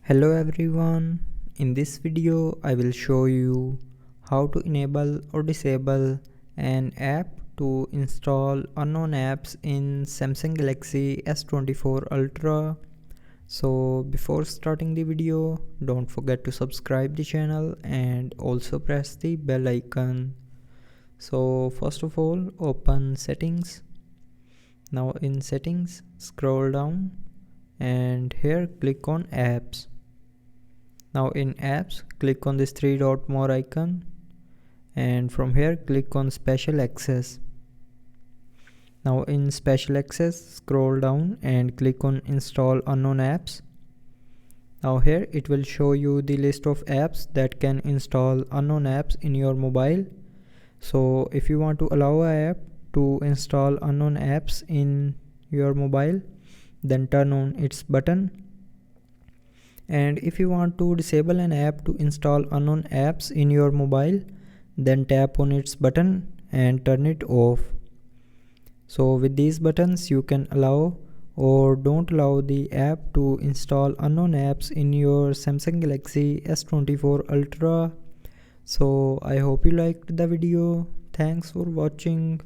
Hello everyone, in this video I will show you how to enable or disable an app to install unknown apps in Samsung Galaxy S24 Ultra. So before starting the video, don't forget to subscribe the channel and also press the bell icon. So first of all, open settings. Now in settings, scroll down and here click on apps. Now in apps, click on this three dot more icon and from here click on special access. Now in special access, scroll down and click on install unknown apps. Now here it will show you the list of apps that can install unknown apps in your mobile. So if you want to allow a app to install unknown apps in your mobile, then turn on its button. And if you want to disable an app to install unknown apps in your mobile, then tap on its button and turn it off. So with these buttons you can allow or don't allow the app to install unknown apps in your Samsung Galaxy S24 Ultra. So I hope you liked the video. Thanks for watching.